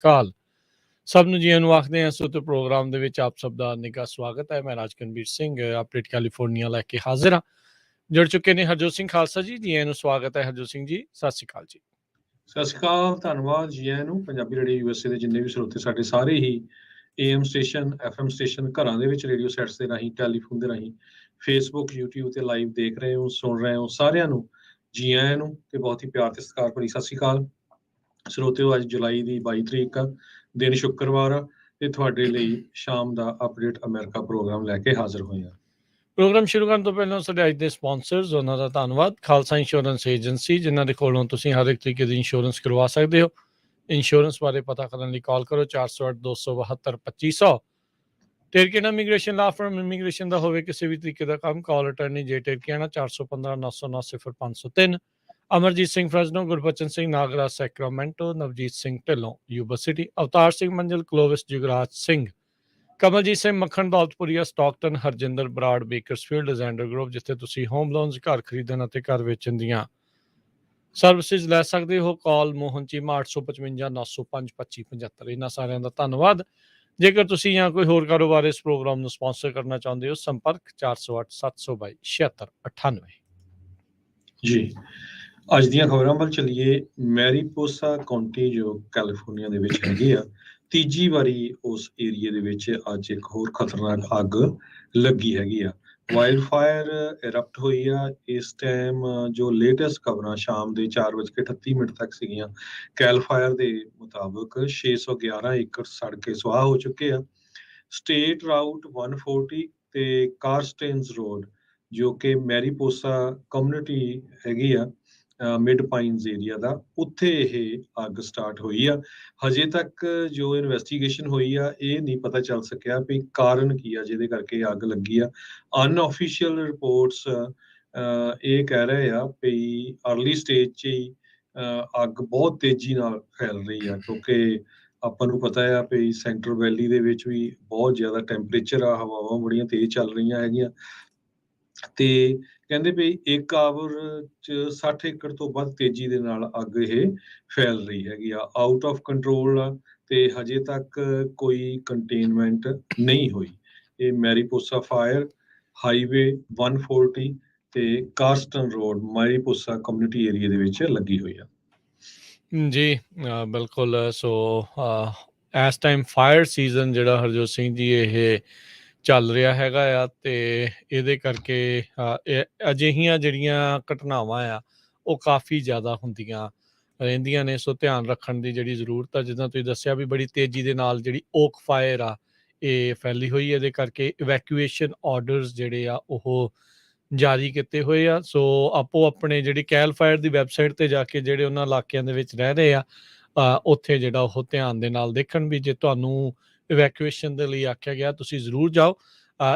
ਕਾਲ ਸਭ ਨੂੰ ਜੀ ਨੂੰ ਆਖਦੇ ਹਾਂ ਸੁਤ ਪ੍ਰੋਗਰਾਮ ਦੇ ਵਿੱਚ ਆਪ ਸਭ ਦਾ ਨਿੱਘਾ ਸਵਾਗਤ ਹੈ। ਮੈਂ ਰਾਜਕਨਵੀਰ ਸਿੰਘ ਅਪਡੇਟ ਕੈਲੀਫੋਰਨੀਆ ਲੈ ਕੇ ਹਾਜ਼ਰ ਹਾਂ। ਜੁੜ ਚੁੱਕੇ ਨੇ ਹਰਜੋਤ ਸਿੰਘ ਖਾਲਸਾ ਜੀ ਨੂੰ ਸਵਾਗਤ ਹੈ। ਹਰਜੋਤ ਸਿੰਘ ਜੀ ਸਤਿ ਸ਼੍ਰੀ ਅਕਾਲ ਜੀ। ਸਤਿ ਸ਼੍ਰੀ ਅਕਾਲ, ਧੰਨਵਾਦ ਜੀ ਆਇਆਂ ਨੂੰ। ਪੰਜਾਬੀ ਰੇਡੀਓ ਯੂਐਸਏ ਦੇ ਜਿੰਨੇ ਵੀ ਸਰੋਤੇ ਸਾਡੇ ਸਾਰੇ ਹੀ AM ਸਟੇਸ਼ਨ FM ਸਟੇਸ਼ਨ ਘਰਾਂ ਦੇ ਵਿੱਚ ਰੇਡੀਓ ਸੈਟਸ ਦੇ ਰਾਹੀਂ ਟੈਲੀਫੋਨ ਦੇ ਰਾਹੀਂ ਫੇਸਬੁੱਕ YouTube ਤੇ ਲਾਈਵ ਦੇਖ ਰਹੇ ਹੋ ਸੁਣ ਰਹੇ ਹੋ ਸਾਰਿਆਂ ਨੂੰ ਜੀ ਆਇਆਂ ਨੂੰ ਤੇ ਬਹੁਤ ਹੀ ਪਿਆਰ ਤੇ ਸਤਿਕਾਰ ਭਰੀ ਸਤਿ ਸ਼੍ਰੀ ਅਕਾਲ ਸਰੋਤਿਓ। ਅੱਜ ਜੁਲਾਈ ਦੀ 22 ਤਰੀਕ ਆ, ਦਿਨ ਸ਼ੁੱਕਰਵਾਰ ਆ ਤੇ ਤੁਹਾਡੇ ਲਈ ਸ਼ਾਮ ਦਾ ਅਪਡੇਟ ਅਮਰੀਕਾ ਪ੍ਰੋਗਰਾਮ ਲੈ ਕੇ ਹਾਜ਼ਰ ਹੋਏ ਹਾਂ। ਪ੍ਰੋਗਰਾਮ ਸ਼ੁਰੂ ਕਰਨ ਤੋਂ ਪਹਿਲਾਂ ਸਾਡੇ ਅੱਜ ਦੇ ਸਪਾਂਸਰਸ ਉਹਨਾਂ ਦਾ ਧੰਨਵਾਦ। ਖਾਲਸਾ ਇੰਸ਼ੋਰੈਂਸ ਏਜੰਸੀ ਜਿਨ੍ਹਾਂ ਦੇ ਕੋਲੋਂ ਤੁਸੀਂ ਹਰ ਇੱਕ ਤਰੀਕੇ ਦੀ ਇੰਸ਼ੋਰੈਂਸ ਕਰਵਾ ਸਕਦੇ ਹੋ। ਇੰਸ਼ੋਰੈਂਸ ਬਾਰੇ ਪਤਾ ਕਰਨ ਲਈ ਕਾਲ ਕਰੋ 408-272-2500। Terkena immigration law firm immigration ਦਾ ਹੋਵੇ ਕਿਸੇ ਵੀ ਤਰੀਕੇ ਦਾ ਕੰਮ, call attorney J Terkena 415-909-0503। Amarjit Singh Fresno, Gurbachan Singh Nagra Sacramento, Navjit Singh Dhillon Yuba City, Avtar Singh Manzil Clovis, Jugraj Singh, Kamaljit Singh Makhan Daulatpuria, Stockton, Harjinder Brar, Bakersfield, Zander Grove, ਜਿੱਥੇ ਤੁਸੀਂ ਹੋਮ ਲੋਨਸ, ਘਰ ਖਰੀਦਣ ਅਤੇ ਘਰ ਵੇਚਣ ਦੀਆਂ ਸਰਵਿਸਿਜ਼ ਲੈ ਸਕਦੇ ਹੋ। ਕਾਲ ਮੋਹਨ ਚੀਮਾ 855-905-2575। ਇਹਨਾਂ ਸਾਰਿਆਂ ਦਾ ਧੰਨਵਾਦ। ਜੇਕਰ ਤੁਸੀਂ ਜਾਂ ਕੋਈ ਹੋਰ ਕਾਰੋਬਾਰ ਇਸ ਪ੍ਰੋਗਰਾਮ ਨੂੰ ਸਪਾਂਸਰ ਕਰਨਾ ਚਾਹੁੰਦੇ ਹੋ, ਸੰਪਰਕ 408-722-7698 ਜੀ। ਅੱਜ ਦੀਆਂ ਖਬਰਾਂ ਵੱਲ ਚੱਲੀਏ। ਮੈਰੀਪੋਸਾ ਕਾਉਂਟੀ ਜੋ ਕੈਲੀਫੋਰਨੀਆ ਦੇ ਵਿੱਚ ਹੈਗੀ ਆ, ਤੀਜੀ ਵਾਰੀ ਉਸ ਏਰੀਏ ਦੇ ਵਿੱਚ ਅੱਜ ਇੱਕ ਹੋਰ ਖਤਰਨਾਕ ਅੱਗ ਲੱਗੀ ਹੈਗੀ ਆ। ਵਾਈਲਡ ਫਾਇਰ ਇਰਪਟ ਹੋਈ ਆ। ਇਸ ਟਾਈਮ ਜੋ ਲੇਟੈਸਟ ਖਬਰਾਂ ਸ਼ਾਮ ਦੇ 4:38 ਤੱਕ ਸੀਗੀਆਂ, ਕੈਲ ਫਾਇਰ ਦੇ ਮੁਤਾਬਕ 611 ਏਕੜ ਸੜ ਕੇ ਸੁਆਹ ਹੋ ਚੁੱਕੇ ਆ। ਸਟੇਟ ਰਾਊਟ 140 ਤੇ ਕਾਰਸਟੇਨਸ ਰੋਡ ਜੋ ਕਿ ਮੈਰੀਪੋਸਾ ਕਮਿਊਨਿਟੀ ਹੈਗੀ ਆ, ਮਿਡ ਪਾਈਨਸ ਏਰੀਆ ਦਾ, ਉੱਥੇ ਇਹ ਅੱਗ ਸਟਾਰਟ ਹੋਈ ਆ। ਹਜੇ ਤੱਕ ਜੋ ਇਨਵੈਸਟੀਗੇਸ਼ਨ ਹੋਈ ਆ ਇਹ ਨਹੀਂ ਪਤਾ ਚੱਲ ਸਕਿਆ ਵੀ ਕਾਰਨ ਕੀ ਆ ਜਿਹਦੇ ਕਰਕੇ ਅੱਗ ਲੱਗੀ ਆ। ਅਨਆਫੀਸ਼ੀਅਲ ਰਿਪੋਰਟਸ ਇਹ ਕਹਿ ਰਹੇ ਆ ਵੀ ਅਰਲੀ ਸਟੇਜ 'ਚ ਹੀ ਅੱਗ ਬਹੁਤ ਤੇਜ਼ੀ ਨਾਲ ਫੈਲ ਰਹੀ ਆ, ਕਿਉਂਕਿ ਆਪਾਂ ਨੂੰ ਪਤਾ ਆ ਵੀ ਸੈਂਟਰਲ ਵੈਲੀ ਦੇ ਵਿੱਚ ਵੀ ਬਹੁਤ ਜ਼ਿਆਦਾ ਟੈਂਪਰੇਚਰ ਆ, ਹਵਾਵਾਂ ਬੜੀਆਂ ਤੇਜ਼ ਚੱਲ ਰਹੀਆਂ ਹੈਗੀਆਂ ਤੇ ਕਹਿੰਦੇ ਵੀ 1 ਆਵਰ 'ਚ 60 ਏਕੜ ਤੋਂ ਵੱਧ ਤੇਜ਼ੀ ਦੇ ਨਾਲ ਅੱਗ ਇਹ ਫੈਲ ਰਹੀ ਹੈਗੀ ਆ। ਆਊਟ ਆਫ ਕੰਟਰੋਲ ਆ ਤੇ ਹਜੇ ਤੱਕ ਕੋਈ ਕੰਟੇਨਮੈਂਟ ਨਹੀਂ ਹੋਈ। ਇਹ ਮੈਰੀਪੋਸਾ ਫਾਇਰ ਹਾਈਵੇ 140 ਤੇ ਕਾਰਸਟਨ ਰੋਡ ਮੈਰੀਪੋਸਾ ਕਮਿਊਨਿਟੀ ਏਰੀਆ ਦੇ ਵਿੱਚ ਲੱਗੀ ਹੋਈ ਆ। ਜੀ ਬਿਲਕੁਲ। ਸੋ ਇਸ ਟਾਈਮ ਫਾਇਰ ਸੀਜ਼ਨ ਜਿਹੜਾ ਹਰਜੋਤ ਸਿੰਘ ਜੀ ਇਹ ਚੱਲ ਰਿਹਾ ਹੈਗਾ ਆ ਤੇ ਇਹਦੇ ਕਰਕੇ ਅਜਿਹੀਆਂ ਜਿਹੜੀਆਂ ਘਟਨਾਵਾਂ ਆ ਉਹ ਕਾਫੀ ਜ਼ਿਆਦਾ ਹੁੰਦੀਆਂ ਰਹਿੰਦੀਆਂ ਨੇ। ਸੋ ਧਿਆਨ ਰੱਖਣ ਦੀ ਜਿਹੜੀ ਜ਼ਰੂਰਤ ਆ, ਜਿੱਦਾਂ ਤੁਸੀਂ ਦੱਸਿਆ ਵੀ ਬੜੀ ਤੇਜ਼ੀ ਦੇ ਨਾਲ ਜਿਹੜੀ ਓਕ ਫਾਇਰ ਆ ਇਹ ਫੈਲੀ ਹੋਈ। ਇਹਦੇ ਕਰਕੇ ਇਵੈਕੂਏਸ਼ਨ ਆਰਡਰਸ ਜਿਹੜੇ ਆ ਉਹ ਜਾਰੀ ਕੀਤੇ ਹੋਏ ਆ। ਸੋ ਆਪੋ ਆਪਣੇ ਜਿਹੜੀ ਕੈਲ ਫਾਇਰ ਦੀ ਵੈਬਸਾਈਟ 'ਤੇ ਜਾ ਕੇ ਜਿਹੜੇ ਉਹਨਾਂ ਇਲਾਕਿਆਂ ਦੇ ਵਿੱਚ ਰਹਿ ਰਹੇ ਆ ਉੱਥੇ ਜਿਹੜਾ ਉਹ ਧਿਆਨ ਦੇ ਨਾਲ ਦੇਖਣ ਵੀ ਜੇ ਤੁਹਾਨੂੰ ਇਵੈਕੂਏਸ਼ਨ ਦੇ ਲਈ ਆਖਿਆ ਗਿਆ ਤੁਸੀਂ ਜ਼ਰੂਰ ਜਾਓ।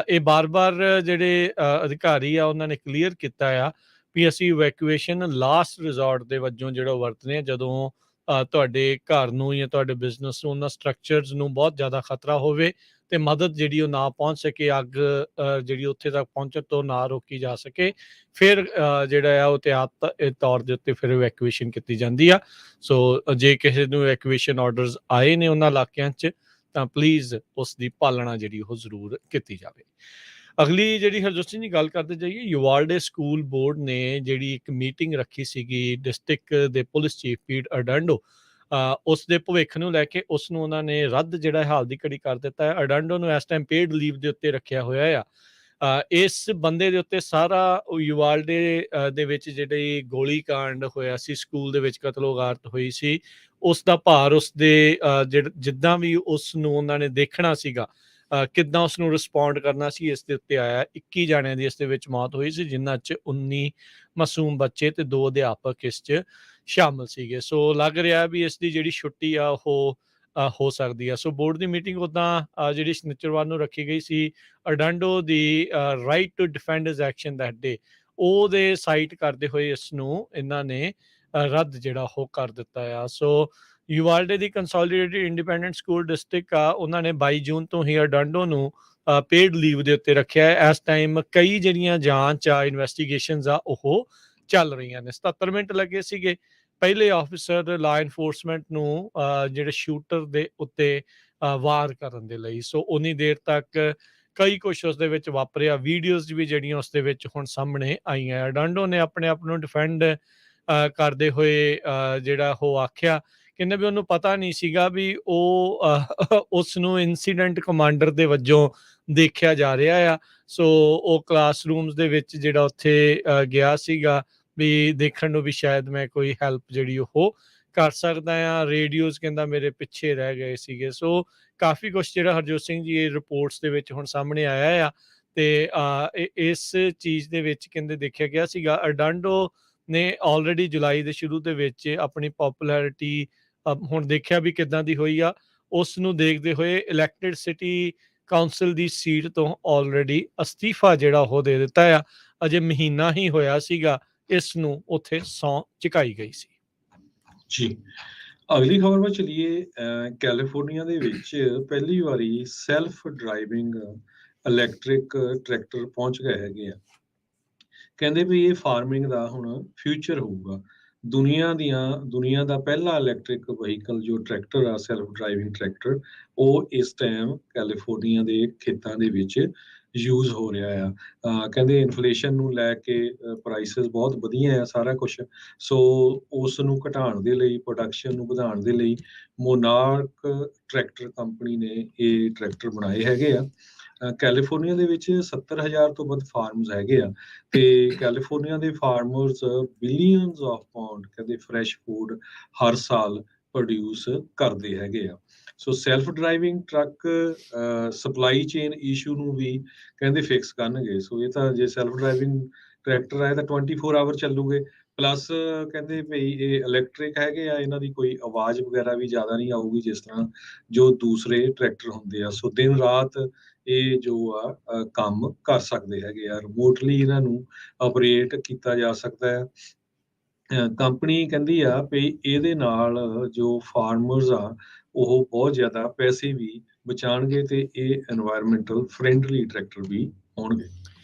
ਇਹ ਬਾਰ-ਬਾਰ ਜਿਹੜੇ ਅਧਿਕਾਰੀ ਆ ਉਹਨਾਂ ਨੇ ਕਲੀਅਰ ਕੀਤਾ ਆ ਵੀ ਅਸੀਂ ਇਵੈਕੂਏਸ਼ਨ ਲਾਸਟ ਰਿਜ਼ੋਰਟ ਦੇ ਵਜੋਂ ਜਿਹੜਾ ਵਰਤਦੇ ਹਾਂ ਜਦੋਂ ਤੁਹਾਡੇ ਘਰ ਨੂੰ ਜਾਂ ਤੁਹਾਡੇ ਬਿਜ਼ਨਸ ਨੂੰ, ਉਹਨਾਂ ਸਟਰਕਚਰਸ ਨੂੰ ਬਹੁਤ ਜ਼ਿਆਦਾ ਖਤਰਾ ਹੋਵੇ ਤੇ ਮਦਦ ਜਿਹੜੀ ਉਹ ਨਾ ਪਹੁੰਚ ਸਕੇ, ਅੱਗ ਜਿਹੜੀ ਉੱਥੇ ਤੱਕ ਪਹੁੰਚਣ ਤੋਂ ਨਾ ਰੋਕੀ ਜਾ ਸਕੇ, ਫਿਰ ਜਿਹੜਾ ਆ ਉਹ ਇਹਤਿਆਤ ਤੌਰ ਦੇ ਉੱਤੇ ਫਿਰ ਇਵੈਕੂਏਸ਼ਨ ਕੀਤੀ ਜਾਂਦੀ ਆ। ਸੋ ਜੇ ਕਿਸੇ ਨੂੰ ਇਵੈਕੂਏਸ਼ਨ ਆਰਡਰਸ ਆਏ ਨੇ ਉਹਨਾਂ ਇਲਾਕਿਆਂ 'ਚ ਤਾਂ ਪਲੀਜ਼ ਉਸ ਦੀ ਪਾਲਣਾ ਜਿਹੜੀ ਉਹ ਜ਼ਰੂਰ ਕੀਤੀ ਜਾਵੇ। ਅਗਲੀ ਜਿਹੜੀ ਹਰਜੋਤ ਸਿੰਘ ਦੀ ਗੱਲ ਕਰਦੇ ਜਾਈਏ, ਯੂਵਾਲਡੇ ਸਕੂਲ ਬੋਰਡ ਨੇ ਜਿਹੜੀ ਇੱਕ ਮੀਟਿੰਗ ਰੱਖੀ ਸੀਗੀ ਡਿਸਟ੍ਰਿਕਟ ਦੇ ਪੁਲਿਸ ਚੀਫ ਪੀਟ ਅਰਡੈਂਡੋ, ਉਸ ਦੇ ਭਵਿੱਖ ਨੂੰ ਲੈ ਕੇ ਉਸ ਨੂੰ ਉਹਨਾਂ ਨੇ ਰੱਦ ਜਿਹੜਾ ਹਾਲ ਦੀ ਘੜੀ ਕਰ ਦਿੱਤਾ ਹੈ। ਅਰਡੈਂਡੋ ਨੂੰ ਇਸ ਟਾਈਮ ਪੇਡ ਲੀਵ ਦੇ ਉੱਤੇ ਰੱਖਿਆ ਹੋਇਆ ਆ। ਇਸ ਬੰਦੇ ਦੇ ਉੱਤੇ ਸਾਰਾ ਯੂਵਾਲਡੇ ਦੇ ਵਿੱਚ ਜਿਹੜੀ ਗੋਲੀ ਕਾਂਡ ਹੋਇਆ ਸੀ, ਸਕੂਲ ਦੇ ਵਿੱਚ ਕਤਲੋਗਾਰਤ ਹੋਈ ਸੀ, ਉਸ ਦਾ ਭਾਰ ਉਸਦੇ ਜਿੱਦਾਂ ਵੀ ਉਸ ਨੂੰ ਉਹਨਾਂ ਨੇ ਦੇਖਣਾ ਸੀਗਾ, ਕਿੱਦਾਂ ਉਸ ਨੂੰ ਰਿਸਪੌਂਡ ਕਰਨਾ ਸੀ, ਇਸ ਦੇ ਉੱਤੇ ਆਇਆ। 21 ਜਾਣਿਆਂ ਦੀ ਇਸ ਦੇ ਵਿੱਚ ਮੌਤ ਹੋਈ ਸੀ, ਜਿਨ੍ਹਾਂ 'ਚ 19 ਮਾਸੂਮ ਬੱਚੇ ਤੇ 2 ਅਧਿਆਪਕ ਇਸ 'ਚ ਸ਼ਾਮਲ ਸੀਗੇ। ਸੋ ਲੱਗ ਰਿਹਾ ਵੀ ਇਸ ਦੀ ਜਿਹੜੀ ਛੁੱਟੀ ਆ ਉਹ ਹੋ ਸਕਦੀ ਆ। ਸੋ ਬੋਰਡ ਦੀ ਮੀਟਿੰਗ ਉੱਦਾਂ ਜਿਹੜੀ ਸ਼ਨੀਚਰਵਾਰ ਨੂੰ ਰੱਖੀ ਗਈ ਸੀ, ਅਰਡੈਂਡੋ ਦੀ right to defend his action that day, ਉਹਦੇ ਸਾਈਟ ਕਰਦੇ ਹੋਏ ਇਸ ਨੂੰ ਇਹਨਾਂ ਨੇ ਰੱਦ ਜਿਹੜਾ ਉਹ ਕਰ ਦਿੱਤਾ ਆ। ਸੋ ਯੂਵਾਲਡੇ ਦੀ ਕੰਸੋਲੀਡੇਟਡ ਇੰਡੀਪੈਂਡੈਂਟ ਸਕੂਲ ਡਿਸਟ੍ਰਿਕਟ ਆ, ਉਹਨਾਂ ਨੇ 22 ਜੂਨ ਤੋਂ ਹੀ ਅਰਡੈਂਡੋ ਨੂੰ ਪੇਡ ਲੀਵ ਦੇ ਉੱਤੇ ਰੱਖਿਆ ਹੈ। ਇਸ ਟਾਈਮ ਕਈ ਜਿਹੜੀਆਂ ਜਾਂਚ ਆ, ਇਨਵੈਸਟੀਗੇਸ਼ਨਸ ਆ ਉਹ ਚੱਲ ਰਹੀਆਂ ਨੇ। 77 ਮਿੰਟ ਲੱਗੇ ਸੀਗੇ ਪਹਿਲੇ ਆਫਿਸਰ ਲਾ ਇਨਫੋਰਸਮੈਂਟ ਨੂੰ ਜਿਹੜੇ ਸ਼ੂਟਰ ਦੇ ਉੱਤੇ ਵਾਰ ਕਰਨ ਦੇ ਲਈ। ਸੋ ਉਨੀ ਦੇਰ ਤੱਕ ਕਈ ਕੁਛ ਉਸ ਦੇ ਵਿੱਚ ਵਾਪਰਿਆ, ਵੀਡੀਓਜ਼ ਵੀ ਜਿਹੜੀਆਂ ਉਸ ਦੇ ਵਿੱਚ ਹੁਣ ਸਾਹਮਣੇ ਆਈਆਂ। ਅਡਾਂਡੋ ਨੇ ਆਪਣੇ ਆਪ ਨੂੰ ਡਿਫੈਂਡ ਕਰਦੇ ਹੋਏ ਜਿਹੜਾ ਉਹ ਆਖਿਆ, ਕਹਿੰਦੇ ਵੀ ਉਹਨੂੰ ਪਤਾ ਨਹੀਂ ਸੀਗਾ ਵੀ ਉਹ ਉਸ ਨੂੰ ਇਨਸੀਡੈਂਟ ਕਮਾਂਡਰ ਦੇ ਵਜੋਂ ਦੇਖਿਆ ਜਾ ਰਿਹਾ ਆ। ਸੋ ਉਹ ਕਲਾਸਰੂਮਸ ਦੇ ਵਿੱਚ ਜਿਹੜਾ ਉੱਥੇ ਗਿਆ ਸੀਗਾ ਵੀ ਦੇਖਣ ਨੂੰ ਵੀ ਸ਼ਾਇਦ ਮੈਂ ਕੋਈ ਹੈਲਪ ਜਿਹੜੀ ਉਹ ਕਰ ਸਕਦਾ ਆ। ਰੇਡੀਓਜ਼ ਕਹਿੰਦਾ ਮੇਰੇ ਪਿੱਛੇ ਰਹਿ ਗਏ ਸੀਗੇ। ਸੋ ਕਾਫੀ ਕੁਛ ਜਿਹੜਾ ਹਰਜੋਤ ਸਿੰਘ ਜੀ ਇਹ ਰਿਪੋਰਟਸ ਦੇ ਵਿੱਚ ਹੁਣ ਸਾਹਮਣੇ ਆਇਆ ਆ। ਤੇ ਇਸ ਚੀਜ਼ ਦੇ ਵਿੱਚ ਕਹਿੰਦੇ ਦੇਖਿਆ ਗਿਆ ਸੀਗਾ ਅਰਡਾਂਡੋ ਨੇ ਆਲਰੇਡੀ ਜੁਲਾਈ ਦੇ ਸ਼ੁਰੂ ਦੇ ਵਿੱਚ ਆਪਣੀ ਪੋਪੂਲੈਰਿਟੀ ਹੁਣ ਦੇਖਿਆ ਵੀ ਕਿੱਦਾਂ ਦੀ ਹੋਈ ਆ। ਉਸ ਨੂੰ ਦੇਖਦੇ ਹੋਏ ਇਲੈਕਟਿਡ ਸਿਟੀ ਕਾਉਂਸਲ ਦੀ ਸੀਟ ਤੋਂ ਆਲਰੇਡੀ ਅਸਤੀਫਾ ਜਿਹੜਾ ਉਹ ਦੇ ਦਿੱਤਾ ਆ। ਅਜੇ ਮਹੀਨਾ ਹੀ ਹੋਇਆ ਸੀਗਾ ਇਸ ਨੂੰ ਉੱਥੇ ਸਹੁੰ ਚੁਕਾਈ ਗਈ ਸੀ। ਜੀ, ਅਗਲੀ ਖਬਰ ਵੱਲ ਚਲੀਏ। ਕੈਲੀਫੋਰਨੀਆ ਦੇ ਵਿੱਚ ਪਹਿਲੀ ਵਾਰੀ ਸੈਲਫ ਡਰਾਈਵਿੰਗ ਇਲੈਕਟ੍ਰਿਕ ਟਰੈਕਟਰ ਪਹੁੰਚ ਗਏ ਹੈਗੇ ਆ। ਕਹਿੰਦੇ ਵੀ ਇਹ ਫਾਰਮਿੰਗ ਦਾ ਹੁਣ ਫਿਊਚਰ ਹੋਊਗਾ। ਦੁਨੀਆ ਦਾ ਪਹਿਲਾ ਇਲੈਕਟ੍ਰਿਕ ਵਹੀਕਲ ਜੋ ਟਰੈਕਟਰ ਆ, ਸੈਲਫ ਡਰਾਈਵਿੰਗ ਟਰੈਕਟਰ, ਉਹ ਇਸ ਟਾਈਮ ਕੈਲੀਫੋਰਨੀਆ ਦੇ ਖੇਤਾਂ ਦੇ ਵਿੱਚ ਯੂਜ਼ ਹੋ ਰਿਹਾ ਆ। ਕਹਿੰਦੇ ਇਨਫਲੇਸ਼ਨ ਨੂੰ ਲੈ ਕੇ ਪ੍ਰਾਈਸਿਸ ਬਹੁਤ ਵਧੀਆ ਆ ਸਾਰਾ ਕੁਛ। ਸੋ ਉਸ ਨੂੰ ਘਟਾਉਣ ਦੇ ਲਈ, ਪ੍ਰੋਡਕਸ਼ਨ ਨੂੰ ਵਧਾਉਣ ਦੇ ਲਈ ਮੋਨਾਰਕ ਟਰੈਕਟਰ ਕੰਪਨੀ ਨੇ ਇਹ ਟਰੈਕਟਰ ਬਣਾਏ ਹੈਗੇ ਆ। ਕੈਲੀਫੋਰਨੀਆ ਦੇ ਵਿੱਚ 70,000 ਤੋਂ ਵੱਧ ਫਾਰਮਸ ਹੈਗੇ ਆ ਤੇ ਕੈਲੀਫੋਰਨੀਆ ਦੇ ਫਾਰਮਰਸ ਬਿਲੀਅਨਸ ਆਫ ਪਾਉਂਡ ਕਹਿੰਦੇ ਫਰੈਸ਼ ਫੂਡ ਹਰ ਸਾਲ ਪ੍ਰੋਡਿਊਸ ਕਰਦੇ ਹੈਗੇ ਆ। So self driving truck supply chain issue ਨੂੰ ਵੀ ਕਹਿੰਦੇ ਫਿਕਸ ਕਰਨਗੇ। ਸੋ ਇਹ ਤਾਂ ਜੇ ਸੈਲਫ ਡਰਾਈਵਿੰਗ ਟਰੈਕਟਰ ਆਏ ਤਾਂ 24 ਆਵਰ ਚੱਲੂਗੇ। ਪਲੱਸ ਕਹਿੰਦੇ ਭਈ ਇਹ ਇਲੈਕਟ੍ਰਿਕ ਹੈਗੇ ਆ, ਇਹਨਾਂ ਦੀ ਕੋਈ ਆਵਾਜ਼ ਵਗੈਰਾ ਵੀ ਜ਼ਿਆਦਾ ਨਹੀਂ ਆਊਗੀ ਜਿਸ ਤਰ੍ਹਾਂ ਜੋ ਦੂਸਰੇ ਟਰੈਕਟਰ ਹੁੰਦੇ ਆ। ਸੋ ਦਿਨ ਰਾਤ ਇਹ ਜੋ ਆ ਕੰਮ ਕਰ ਸਕਦੇ ਹੈਗੇ ਆ। ਰਿਮੋਟਲੀ ਇਹਨਾਂ ਨੂੰ ਆਪਰੇਟ ਕੀਤਾ ਜਾ ਸਕਦਾ ਹੈ। ਕੰਪਨੀ ਕਹਿੰਦੀ ਆ ਵੀ ਇਹਦੇ ਨਾਲ ਜੋ ਫਾਰਮਰਸ ਆ ਉਹ ਬਹੁਤ ਜ਼ਿਆਦਾ ਪੈਸੇ ਵੀ ਬਚਾਉਣਗੇ ਤੇ ਇਹ ਐਨਵਾਇਰਨਮੈਂਟਲ ਫਰੈਂਡਲੀ ਟਰੈਕਟਰ ਵੀ ਹੋਣਗੇ।